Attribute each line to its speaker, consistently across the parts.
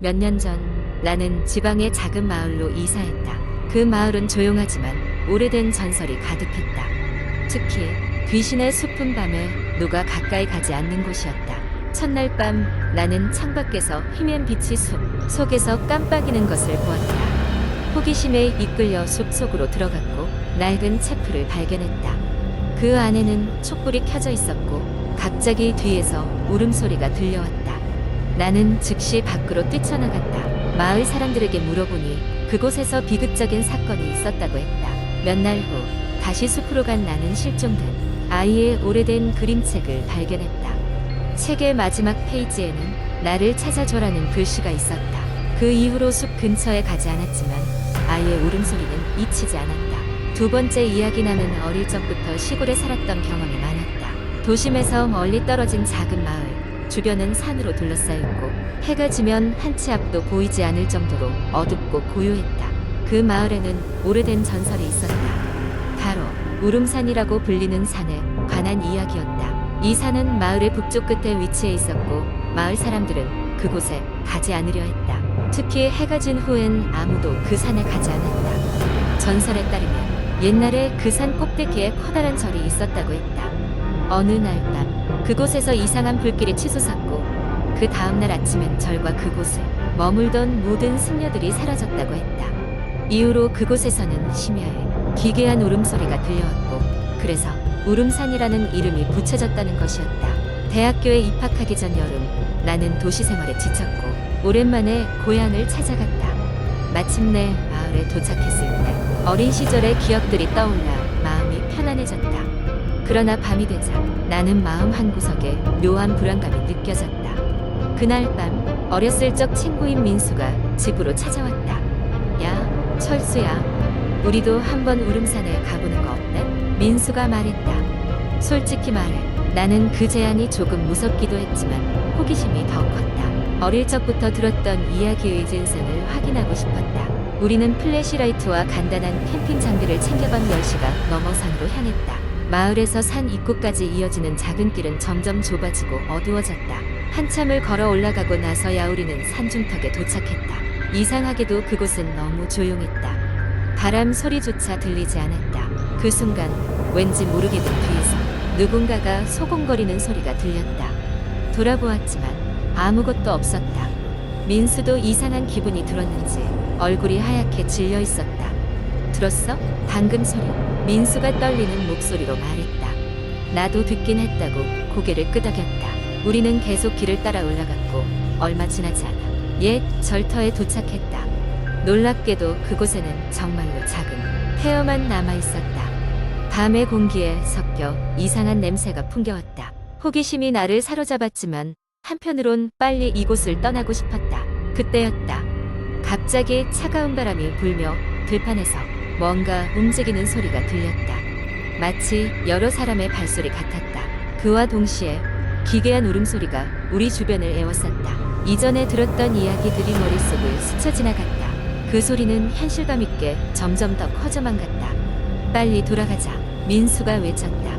Speaker 1: 몇 년 전 나는 지방의 작은 마을로 이사했다. 그 마을은 조용하지만 오래된 전설이 가득했다. 특히 귀신의 숲은 밤에 누가 가까이 가지 않는 곳이었다. 첫날 밤 나는 창밖에서 희미한 빛이 숲 속에서 깜빡이는 것을 보았다. 호기심에 이끌려 숲 속으로 들어갔고 낡은 채플을 발견했다. 그 안에는 촛불이 켜져 있었고 갑자기 뒤에서 울음소리가 들려왔다. 나는 즉시 밖으로 뛰쳐나갔다. 마을 사람들에게 물어보니 그곳에서 비극적인 사건이 있었다고 했다. 몇 날 후 다시 숲으로 간 나는 실종된 아이의 오래된 그림책을 발견했다. 책의 마지막 페이지에는 나를 찾아줘라는 글씨가 있었다. 그 이후로 숲 근처에 가지 않았지만 아이의 울음소리는 잊히지 않았다. 두 번째 이야기나는 어릴 적부터 시골에 살았던 경험이 많았다. 도심에서 멀리 떨어진 작은 마을. 주변은 산으로 둘러싸였고 해가 지면 한 치 앞도 보이지 않을 정도로 어둡고 고요했다. 그 마을에는 오래된 전설이 있었다. 바로 울음산이라고 불리는 산에 관한 이야기였다. 이 산은 마을의 북쪽 끝에 위치해 있었고 마을 사람들은 그곳에 가지 않으려 했다. 특히 해가 진 후엔 아무도 그 산에 가지 않았다. 전설에 따르면 옛날에 그 산 꼭대기에 커다란 절이 있었다고 했다. 어느 날 밤 그곳에서 이상한 불길이 치솟았고 그 다음날 아침엔 절과 그곳에 머물던 모든 승려들이 사라졌다고 했다. 이후로 그곳에서는 심야에 기괴한 울음소리가 들려왔고 그래서 울음산이라는 이름이 붙여졌다는 것이었다. 대학교에 입학하기 전 여름 나는 도시 생활에 지쳤고 오랜만에 고향을 찾아갔다. 마침내 마을에 도착했을 때 어린 시절의 기억들이 떠올라 마음이 편안해졌다. 그러나 밤이 되자 나는 마음 한구석에 묘한 불안감이 느껴졌다. 그날 밤 어렸을 적 친구인 민수가 집으로 찾아왔다. 야, 철수야. 우리도 한번 울음산에 가보는 거 어때? 민수가 말했다. 솔직히 말해 나는 그 제안이 조금 무섭기도 했지만 호기심이 더 컸다. 어릴 적부터 들었던 이야기의 진상을 확인하고 싶었다. 우리는 플래시라이트와 간단한 캠핑 장비를 챙겨간 10시가 넘어 산으로 향했다. 마을에서 산 입구까지 이어지는 작은 길은 점점 좁아지고 어두워졌다. 한참을 걸어 올라가고 나서야 우리는 산중턱에 도착했다. 이상하게도 그곳은 너무 조용했다. 바람 소리조차 들리지 않았다. 그 순간 왠지 모르게 내 뒤에서 누군가가 소곤거리는 소리가 들렸다. 돌아보았지만 아무것도 없었다. 민수도 이상한 기분이 들었는지 얼굴이 하얗게 질려 있었다. 들었어? 방금 소리. 민수가 떨리는 목소리로 말했다. 나도 듣긴 했다고 고개를 끄덕였다. 우리는 계속 길을 따라 올라갔고 얼마 지나지 않아 옛 절터에 도착했다. 놀랍게도 그곳에는 정말로 작은 폐허만 남아있었다. 밤의 공기에 섞여 이상한 냄새가 풍겨왔다. 호기심이 나를 사로잡았지만 한편으론 빨리 이곳을 떠나고 싶었다. 그때였다. 갑자기 차가운 바람이 불며 들판에서 뭔가 움직이는 소리가 들렸다. 마치 여러 사람의 발소리 같았다. 그와 동시에 기괴한 울음소리가 우리 주변을 에워쌌다. 이전에 들었던 이야기들이 머릿속을 스쳐 지나갔다. 그 소리는 현실감 있게 점점 더 커져만 갔다. 빨리 돌아가자. 민수가 외쳤다.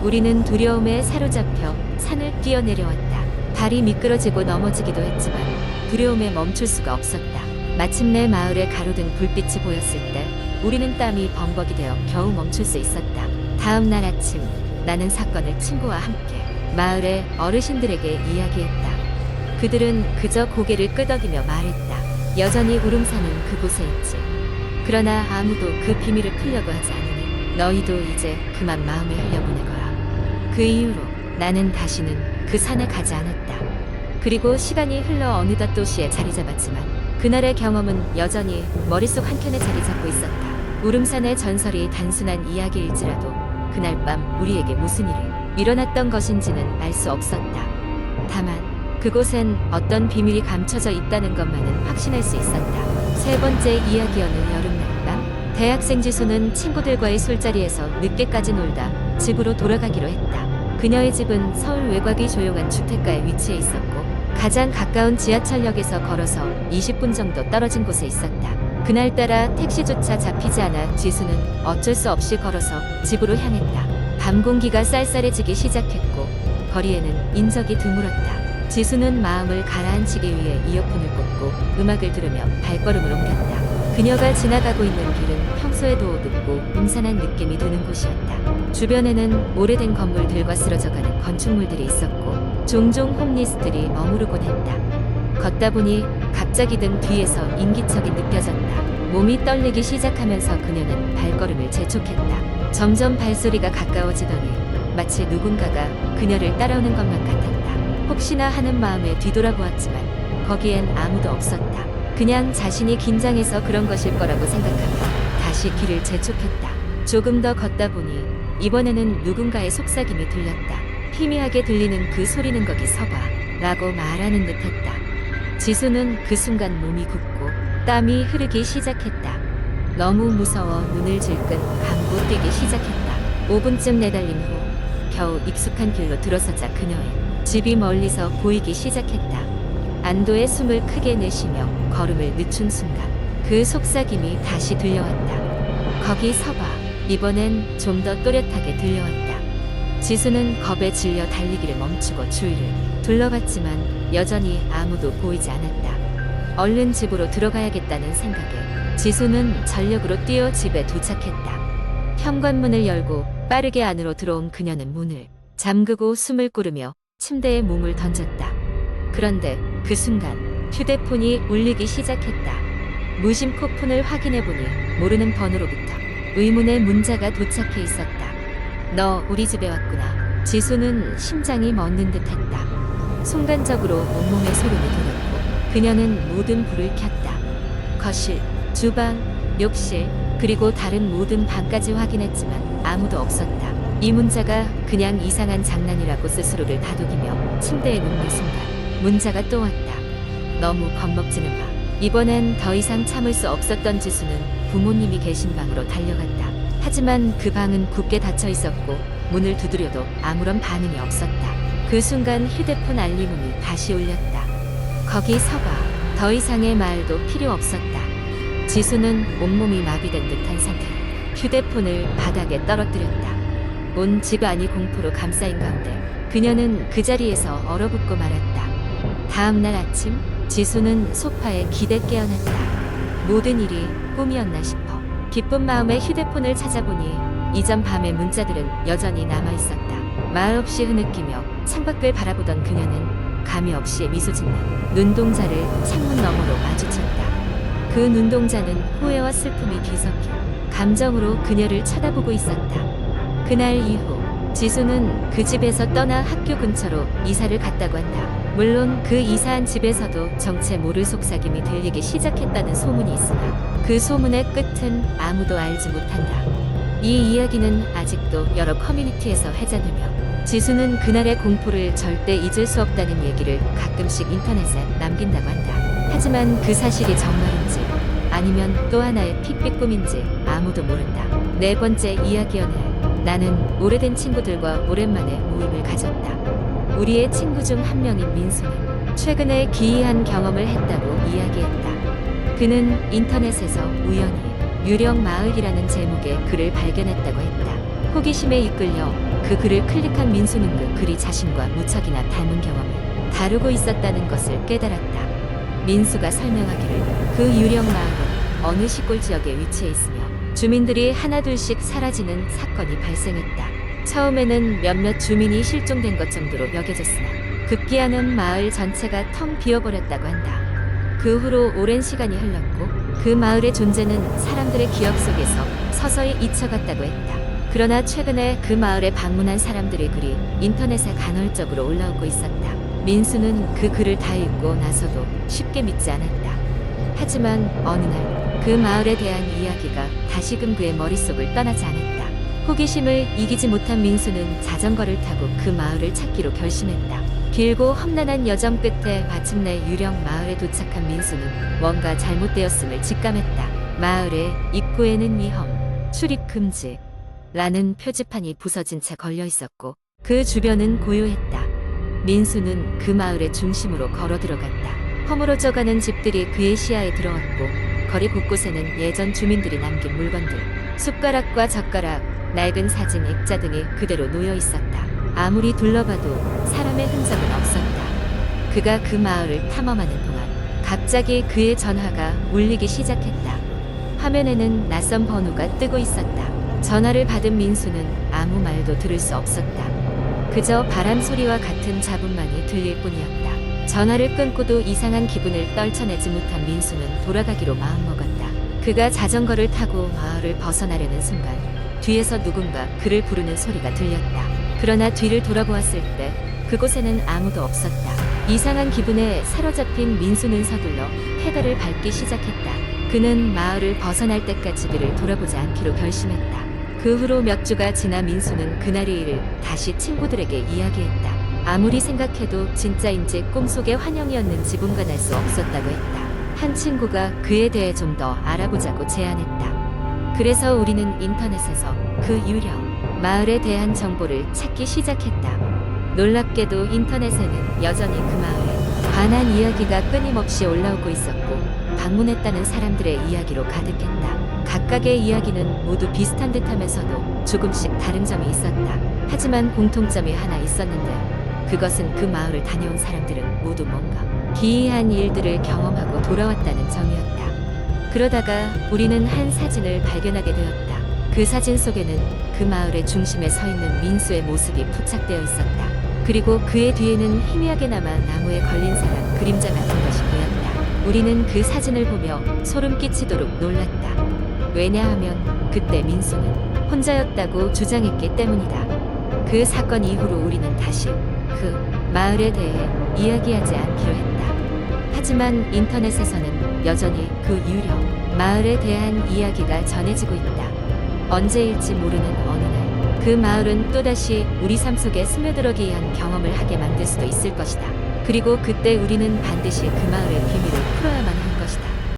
Speaker 1: 우리는 두려움에 사로잡혀 산을 뛰어내려왔다. 발이 미끄러지고 넘어지기도 했지만 두려움에 멈출 수가 없었다. 마침내 마을에 가로등 불빛이 보였을 때 우리는 땀이 범벅이 되어 겨우 멈출 수 있었다. 다음 날 아침 나는 사건을 친구와 함께 마을의 어르신들에게 이야기했다. 그들은 그저 고개를 끄덕이며 말했다. 여전히 울음산은 그곳에 있지. 그러나 아무도 그 비밀을 풀려고 하지 않으니 너희도 이제 그만 마음을 흘려보내거라. 그 이후로 나는 다시는 그 산에 가지 않았다. 그리고 시간이 흘러 어느덧 도시에 자리 잡았지만 그날의 경험은 여전히 머릿속 한켠에 자리 잡고 있었다. 울음산의 전설이 단순한 이야기일지라도 그날 밤 우리에게 무슨 일이 일어났던 것인지는 알 수 없었다. 다만 그곳엔 어떤 비밀이 감춰져 있다는 것만은 확신할 수 있었다. 세 번째 이야기여는 여름날 밤 대학생 지수는 친구들과의 술자리에서 늦게까지 놀다 집으로 돌아가기로 했다. 그녀의 집은 서울 외곽의 조용한 주택가에 위치해 있었고 가장 가까운 지하철역에서 걸어서 20분 정도 떨어진 곳에 있었다. 그날따라 택시조차 잡히지 않아 지수는 어쩔 수 없이 걸어서 집으로 향했다. 밤 공기가 쌀쌀해지기 시작했고 거리에는 인적이 드물었다. 지수는 마음을 가라앉히기 위해 이어폰을 꽂고 걷고 음악을 들으며 발걸음을 옮겼다. 그녀가 지나가고 있는 길은 평소에도 어둡고 음산한 느낌이 드는 곳이었다. 주변에는 오래된 건물들과 쓰러져가는 건축물들이 있었고 종종 홈리스들이 머무르곤 했다. 걷다 보니 갑자기 등 뒤에서 인기척이 느껴졌다. 몸이 떨리기 시작하면서 그녀는 발걸음을 재촉했다. 점점 발소리가 가까워지더니 마치 누군가가 그녀를 따라오는 것만 같았다. 혹시나 하는 마음에 뒤돌아보았지만 거기엔 아무도 없었다. 그냥 자신이 긴장해서 그런 것일 거라고 생각하며 다시 길을 재촉했다. 조금 더 걷다 보니 이번에는 누군가의 속삭임이 들렸다. 희미하게 들리는 그 소리는 거기 서봐 라고 말하는 듯 했다. 지수는 그 순간 몸이 굳고 땀이 흐르기 시작했다. 너무 무서워 눈을 질끈 감고 뛰기 시작했다. 5분쯤 내달린 후 겨우 익숙한 길로 들어서자 그녀의 집이 멀리서 보이기 시작했다. 안도의 숨을 크게 내쉬며 걸음을 늦춘 순간 그 속삭임이 다시 들려왔다. 거기 서봐. 이번엔 좀 더 또렷하게 들려왔다. 지수는 겁에 질려 달리기를 멈추고 주위를 둘러봤지만 여전히 아무도 보이지 않았다. 얼른 집으로 들어가야겠다는 생각에 지수는 전력으로 뛰어 집에 도착했다. 현관문을 열고 빠르게 안으로 들어온 그녀는 문을 잠그고 숨을 고르며 침대에 몸을 던졌다. 그런데 그 순간 휴대폰이 울리기 시작했다. 무심코 폰을 확인해보니 모르는 번호로부터 의문의 문자가 도착해 있었다. 너 우리 집에 왔구나. 지수는 심장이 멎는 듯했다. 순간적으로 온몸에 소름이 돋았고 그녀는 모든 불을 켰다. 거실, 주방, 욕실, 그리고 다른 모든 방까지 확인했지만 아무도 없었다. 이 문자가 그냥 이상한 장난이라고 스스로를 다독이며 침대에 눕는 순간 문자가 또 왔다. 너무 겁먹지는 마. 이번엔 더 이상 참을 수 없었던 지수는 부모님이 계신 방으로 달려갔다. 하지만 그 방은 굳게 닫혀 있었고 문을 두드려도 아무런 반응이 없었다. 그 순간 휴대폰 알림음이 다시 울렸다. 거기 서봐. 더 이상의 말도 필요 없었다. 지수는 온몸이 마비된 듯한 상태로 휴대폰을 바닥에 떨어뜨렸다. 온 집안이 공포로 감싸인 가운데 그녀는 그 자리에서 얼어붙고 말았다. 다음 날 아침 지수는 소파에 기대 깨어났다. 모든 일이 꿈이었나 싶어 기쁜 마음에 휴대폰을 찾아보니 이전 밤의 문자들은 여전히 남아있었다. 말없이 흐느끼며 창밖을 바라보던 그녀는 감이 없이 미소 짓는 눈동자를 창문 너머로 마주쳤다. 그 눈동자는 후회와 슬픔이 뒤섞여 감정으로 그녀를 쳐다보고 있었다. 그날 이후 지수는 그 집에서 떠나 학교 근처로 이사를 갔다고 한다. 물론 그 이사한 집에서도 정체 모를 속삭임이 들리기 시작했다는 소문이 있으나 그 소문의 끝은 아무도 알지 못한다. 이 이야기는 아직도 여러 커뮤니티에서 회자되며 지수는 그날의 공포를 절대 잊을 수 없다는 얘기를 가끔씩 인터넷에 남긴다고 한다. 하지만 그 사실이 정말인지 아니면 또 하나의 핏빛 꿈인지 아무도 모른다. 네 번째 이야기연애. 나는 오래된 친구들과 오랜만에 모임을 가졌다. 우리의 친구 중 한 명인 민수는 최근에 기이한 경험을 했다고 이야기했다. 그는 인터넷에서 우연히 유령 마을이라는 제목의 글을 발견했다고 했다. 호기심에 이끌려 그 글을 클릭한 민수는 그 글이 자신과 무척이나 닮은 경험을 다루고 있었다는 것을 깨달았다. 민수가 설명하기를 그 유령 마을은 어느 시골 지역에 위치해 있으며 주민들이 하나둘씩 사라지는 사건이 발생했다. 처음에는 몇몇 주민이 실종된 것 정도로 여겨졌으나 급기야는 마을 전체가 텅 비어버렸다고 한다. 그 후로 오랜 시간이 흘렀고 그 마을의 존재는 사람들의 기억 속에서 서서히 잊혀갔다고 했다. 그러나 최근에 그 마을에 방문한 사람들의 글이 인터넷에 간헐적으로 올라오고 있었다. 민수는 그 글을 다 읽고 나서도 쉽게 믿지 않았다. 하지만 어느 날 그 마을에 대한 이야기가 다시금 그의 머릿속을 떠나지 않았다. 호기심을 이기지 못한 민수는 자전거를 타고 그 마을을 찾기로 결심했다. 길고 험난한 여정 끝에 마침내 유령 마을에 도착한 민수는 뭔가 잘못되었음을 직감했다. 마을의 입구에는 위험, 출입 금지 라는 표지판이 부서진 채 걸려 있었고 그 주변은 고요했다. 민수는 그 마을의 중심으로 걸어 들어갔다. 허물어져가는 집들이 그의 시야에 들어왔고 거리 곳곳에는 예전 주민들이 남긴 물건들, 숟가락과 젓가락, 낡은 사진, 액자 등이 그대로 놓여 있었다. 아무리 둘러봐도 사람의 흔적은 없었다. 그가 그 마을을 탐험하는 동안 갑자기 그의 전화가 울리기 시작했다. 화면에는 낯선 번호가 뜨고 있었다. 전화를 받은 민수는 아무 말도 들을 수 없었다. 그저 바람 소리와 같은 잡음만이 들릴 뿐이었다. 전화를 끊고도 이상한 기분을 떨쳐내지 못한 민수는 돌아가기로 마음먹었다. 그가 자전거를 타고 마을을 벗어나려는 순간 뒤에서 누군가 그를 부르는 소리가 들렸다. 그러나 뒤를 돌아보았을 때 그곳에는 아무도 없었다. 이상한 기분에 사로잡힌 민수는 서둘러 페달을 밟기 시작했다. 그는 마을을 벗어날 때까지 뒤를 돌아보지 않기로 결심했다. 그 후로 몇 주가 지나 민수는 그날의 일을 다시 친구들에게 이야기했다. 아무리 생각해도 진짜인지 꿈속의 환영이었는지 분간할 수 없었다고 했다. 한 친구가 그에 대해 좀 더 알아보자고 제안했다. 그래서 우리는 인터넷에서 그 유령, 마을에 대한 정보를 찾기 시작했다. 놀랍게도 인터넷에는 여전히 그 마을에 관한 이야기가 끊임없이 올라오고 있었고 방문했다는 사람들의 이야기로 가득했다. 각각의 이야기는 모두 비슷한 듯하면서도 조금씩 다른 점이 있었다. 하지만 공통점이 하나 있었는데 그것은 그 마을을 다녀온 사람들은 모두 뭔가 기이한 일들을 경험하고 돌아왔다는 점이었다. 그러다가 우리는 한 사진을 발견하게 되었다. 그 사진 속에는 그 마을의 중심에 서 있는 민수의 모습이 포착되어 있었다. 그리고 그의 뒤에는 희미하게 남아 나무에 걸린 사람 그림자 같은 것이 보였다. 우리는 그 사진을 보며 소름 끼치도록 놀랐다. 왜냐하면 그때 민수는 혼자였다고 주장했기 때문이다. 그 사건 이후로 우리는 다시 그 마을에 대해 이야기하지 않기로 했다. 하지만 인터넷에서는 여전히 그 유령, 마을에 대한 이야기가 전해지고 있다. 언제일지 모르는 어느 날 그 마을은 또다시 우리 삶 속에 스며들어기 위한 경험을 하게 만들 수도 있을 것이다. 그리고 그때 우리는 반드시 그 마을의 비밀을 풀어야만 한다.